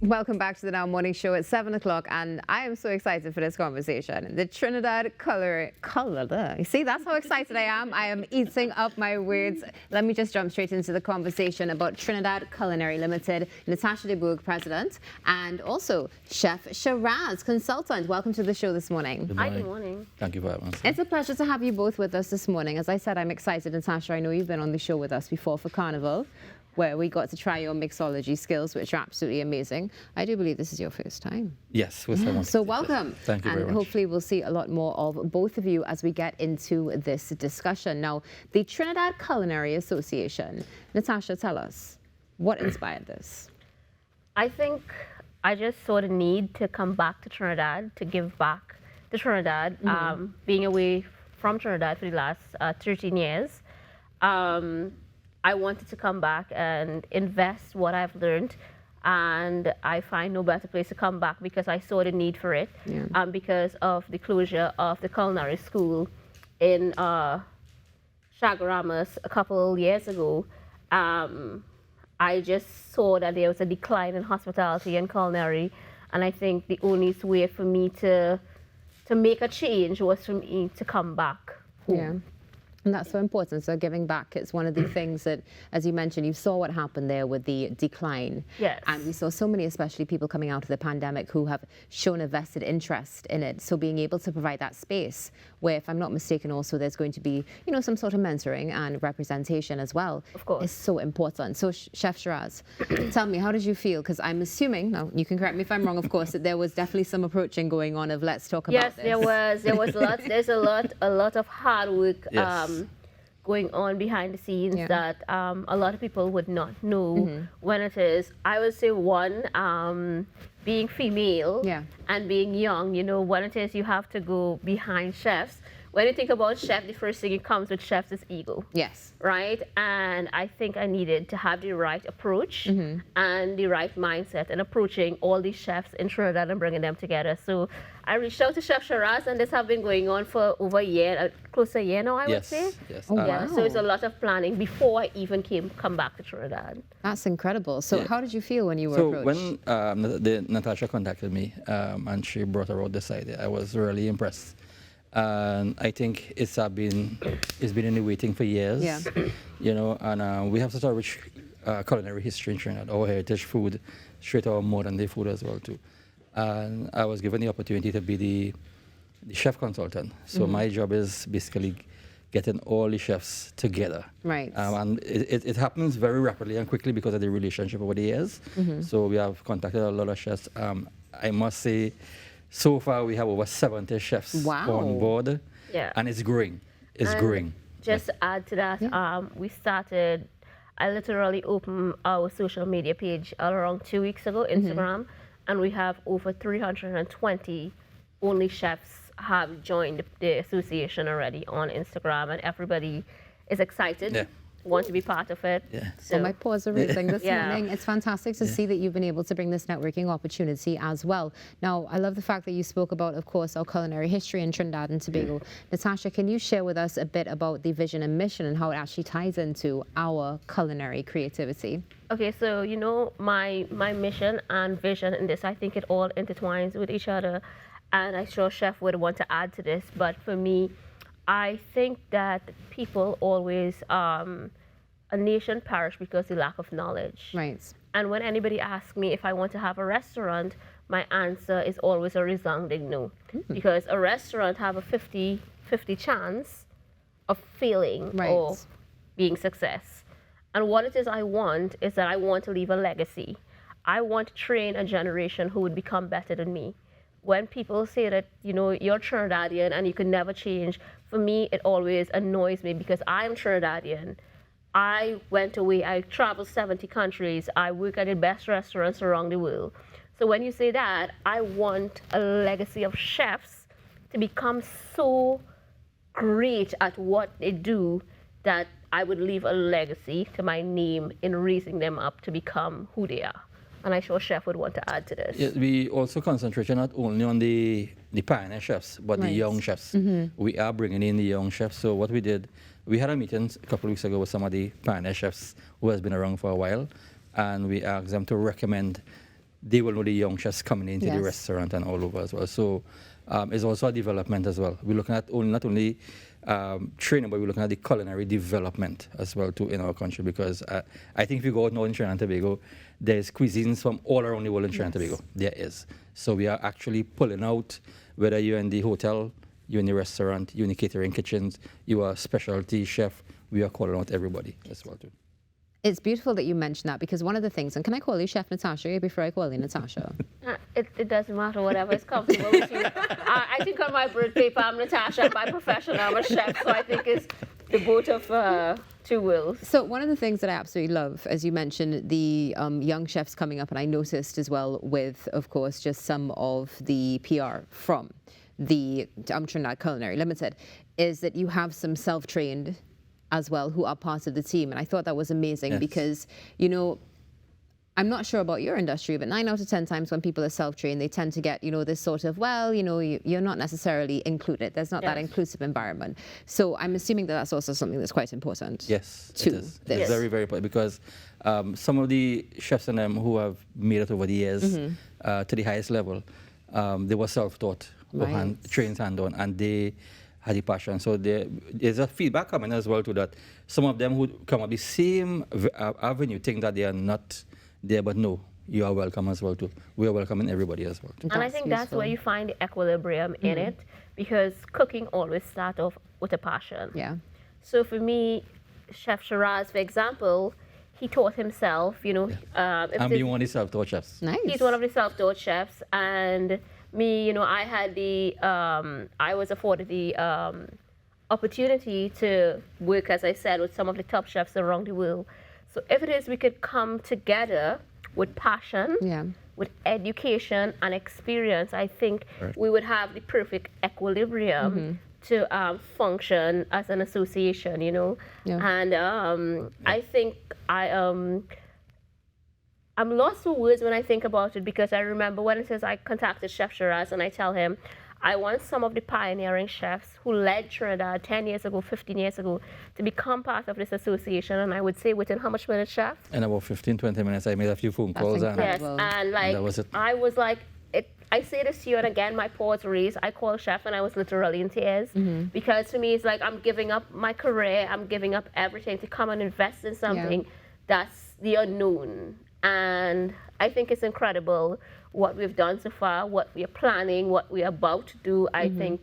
Welcome back to the Now Morning Show at 7 o'clock, and I am so excited for this conversation. The Trinidad color. You see, that's how excited I am. I am eating up my words. Let me just jump straight into the conversation about Trinidad Culinary Limited, Natasha DeBourg, president, and also Chef Shiraz, consultant. Welcome to the show this morning. Good morning. Hi, good morning. Thank you for having us. It's a pleasure to have you both with us this morning. As I said, I'm excited. Natasha, I know you've been on the show with us before for Carnival, where we got to try your mixology skills, which are absolutely amazing. I do believe this is your first time. Yes, first time. So welcome. Thank you very much. And hopefully we'll see a lot more of both of you as we get into this discussion. Now, the Trinidad Culinary Association. Natasha, tell us, what inspired this? I think I just saw the need to come back to Trinidad, to give back to Trinidad, being away from Trinidad for the last 13 years. I wanted to come back and invest what I've learned, and I find no better place to come back because I saw the need for it. Because of the closure of the culinary school in Chaguaramas a couple years ago. I just saw that there was a decline in hospitality and culinary, and I think the only way for me to make a change was for me to come back home. Yeah. And that's so important. So giving back, it's one of the things that, as you mentioned, you saw what happened there with the decline. Yes. And we saw so many, especially people coming out of the pandemic, who have shown a vested interest in it. So being able to provide that space where, if I'm not mistaken, also there's going to be, you know, some sort of mentoring and representation as well. Of course. Is so important. So Chef Shiraz, tell me, how did you feel? Because I'm assuming, now you can correct me if I'm wrong, of course, that there was definitely some approaching going on of let's talk about this. Yes, there was a lot. There's a lot of hard work. Yes. Going on behind the scenes that a lot of people would not know when it is. I would say one, being female and being young, you know, when it is you have to go behind chefs. When you think about chef, the first thing that comes with chefs is ego. Yes. Right? And I think I needed to have the right approach and the right mindset in approaching all these chefs in Trinidad and bringing them together. So I reached out to Chef Shiraz, and this has been going on for over a year, close to a year now, I would say. Yes. Oh, Yeah, wow. so it's a lot of planning before I even come back to Trinidad. That's incredible. So how did you feel when you were So approached? when Natasha contacted me and she brought her out this idea, I was really impressed. And I think it's been in the waiting for years. Yeah. You know, and we have such a rich culinary history in Trinidad, our heritage food, straight our modern day food as well too. And I was given the opportunity to be the chef consultant. So my job is basically getting all the chefs together. Right. And it happens very rapidly and quickly because of the relationship over the years. So we have contacted a lot of chefs. I must say, so far we have over 70 chefs on board. Yeah. And it's growing. It's growing. Just to add to that, I literally opened our social media page around 2 weeks ago, Instagram, and we have over 320 only chefs have joined the association already on Instagram, and everybody is excited, want to be part of it. Yeah. So my paws are raising this Yeah. morning. It's fantastic to see that you've been able to bring this networking opportunity as well. Now, I love the fact that you spoke about, of course, our culinary history in Trinidad and Tobago. Natasha, can you share with us a bit about the vision and mission and how it actually ties into our culinary creativity? Okay, so you know my mission and vision in this, I think it all intertwines with each other, and I'm sure Chef would want to add to this, but for me, I think that people always, a nation perish because of the lack of knowledge. Right. And when anybody asks me if I want to have a restaurant, my answer is always a resounding no. Because a restaurant have a 50-50 chance of failing or being success. And what it is I want is that I want to leave a legacy. I want to train a generation who would become better than me. When people say that, you know, you're Trinidadian and you can never change, for me, it always annoys me because I'm Trinidadian. I went away, I traveled 70 countries, I work at the best restaurants around the world. So when you say that, I want a legacy of chefs to become so great at what they do that I would leave a legacy to my name in raising them up to become who they are. And I'm sure Chef would want to add to this. Yeah, we also concentrate not only on the pioneer chefs, but the young chefs. We are bringing in the young chefs. So what we did, we had a meeting a couple of weeks ago with some of the pioneer chefs who has been around for a while, and we asked them to recommend they will know the young chefs coming into the restaurant and all over as well. So it's also a development as well. We're looking at not only training, but we're looking at the culinary development as well too in our country, because I think if you go out now in Trinidad and Tobago, there's cuisines from all around the world in Trinidad and Tobago. There is. So we are actually pulling out, whether you're in the hotel, you're in the restaurant, you're in the catering kitchens, you are a specialty chef, we are calling out everybody as well too. It's beautiful that you mentioned that, because one of the things, and can I call you Chef Natasha before I call you Natasha? It doesn't matter, whatever is comfortable with you. I think on my birth paper, I'm Natasha. By profession, I'm a chef. So I think it's the both of two wills. So one of the things that I absolutely love, as you mentioned, the young chefs coming up, and I noticed as well with, of course, just some of the PR from the Trinidad Culinary Limited, is that you have some self-trained as well who are part of the team. And I thought that was amazing because, you know, I'm not sure about your industry, but 9 out of 10 times when people are self-trained, they tend to get, you know, this sort of, well, you know, you're not necessarily included. There's not that inclusive environment. So I'm assuming that that's also something that's quite important. Yes, it is. It's very, very important, because some of the chefs and them who have made it over the years to the highest level, they were self-taught, trained hand-on, and they had the passion. So there's a feedback coming as well to that. Some of them who come up the same avenue think that they are not there, but no, you are welcome as well too. We are welcoming everybody as well too. And I think that's where you find the equilibrium in it, because cooking always starts off with a passion. Yeah. So for me, Chef Shiraz, for example, he taught himself, you know. I'm being one of the self-taught chefs. Nice. He's one of the self-taught chefs, and me, you know, I had the, I was afforded the opportunity to work, as I said, with some of the top chefs around the world. So if it is we could come together with passion, with education and experience, I think we would have the perfect equilibrium to function as an association, you know. And I think I'm lost for words when I think about it, because I remember when it says I contacted Chef Shiraz and I tell him I want some of the pioneering chefs who led Trinidad 10 years ago, 15 years ago, to become part of this association. And I would say within how much minutes, Chef? In about 15, 20 minutes, I made a few phone calls. And like, that was it. I was like, I say this to you, and again, my paws raised. I called Chef and I was literally in tears, because for me, it's like I'm giving up my career, I'm giving up everything to come and invest in something that's the unknown. And I think it's incredible what we've done so far, what we are planning, what we are about to do. I think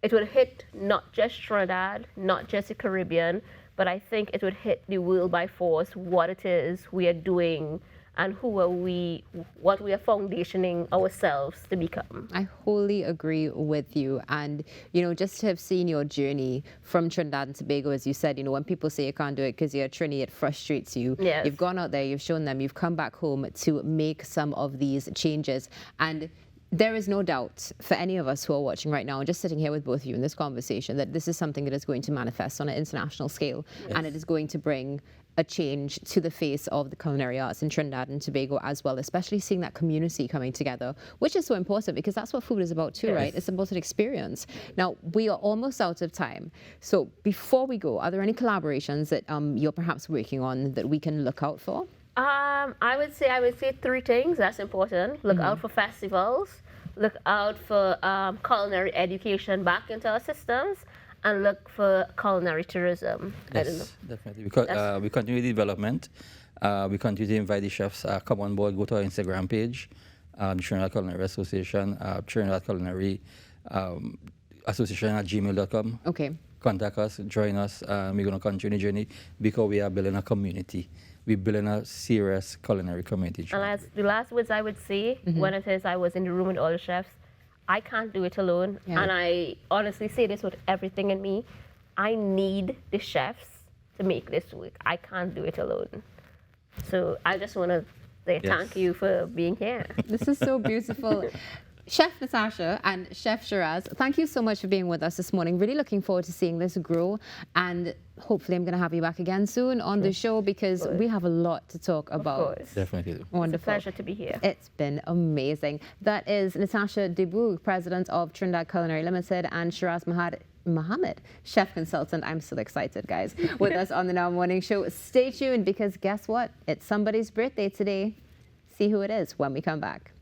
it would hit not just Trinidad, not just the Caribbean, but I think it would hit the world by force, what it is we are doing and who are we, what we are foundationing ourselves to become. I wholly agree with you. And, you know, just to have seen your journey from Trinidad and Tobago, as you said, you know, when people say you can't do it because you're a Trini, it frustrates you. You've gone out there, you've shown them, you've come back home to make some of these changes. And there is no doubt for any of us who are watching right now, and just sitting here with both of you in this conversation, that this is something that is going to manifest on an international scale, and it is going to bring a change to the face of the culinary arts in Trinidad and Tobago as well, especially seeing that community coming together, which is so important, because that's what food is about too, right? It's about an experience. Now, we are almost out of time. So before we go, are there any collaborations that you're perhaps working on that we can look out for? I would say 3 things that's important. Look out for festivals, look out for culinary education back into our systems, and look for culinary tourism. Yes, definitely. Because we continue the development. We continue to invite the chefs. Come on board, go to our Instagram page, Trinidad Culinary Association, Trinidad Culinary Association at gmail.com. Okay. Contact us, join us. We're going to continue the journey, because we are building a community. We're building a serious culinary community. And as the last words I would say, when it is I was in the room with all the chefs, I can't do it alone. And I honestly say this with everything in me. I need the chefs to make this work. I can't do it alone. So I just want to say thank you for being here. This is so beautiful. Chef Natasha and Chef Shiraz, thank you so much for being with us this morning. Really looking forward to seeing this grow, and hopefully I'm going to have you back again soon on the show, because we have a lot to talk about. Of course. Definitely. Wonderful. It's a pleasure to be here. It's been amazing. That is Natasha Deboug, President of Trinidad Culinary Limited, and Shiraz Mohammed, Chef Consultant. I'm so excited, guys, with us on the Now Morning Show. Stay tuned, because guess what? It's somebody's birthday today. see who it is when we come back.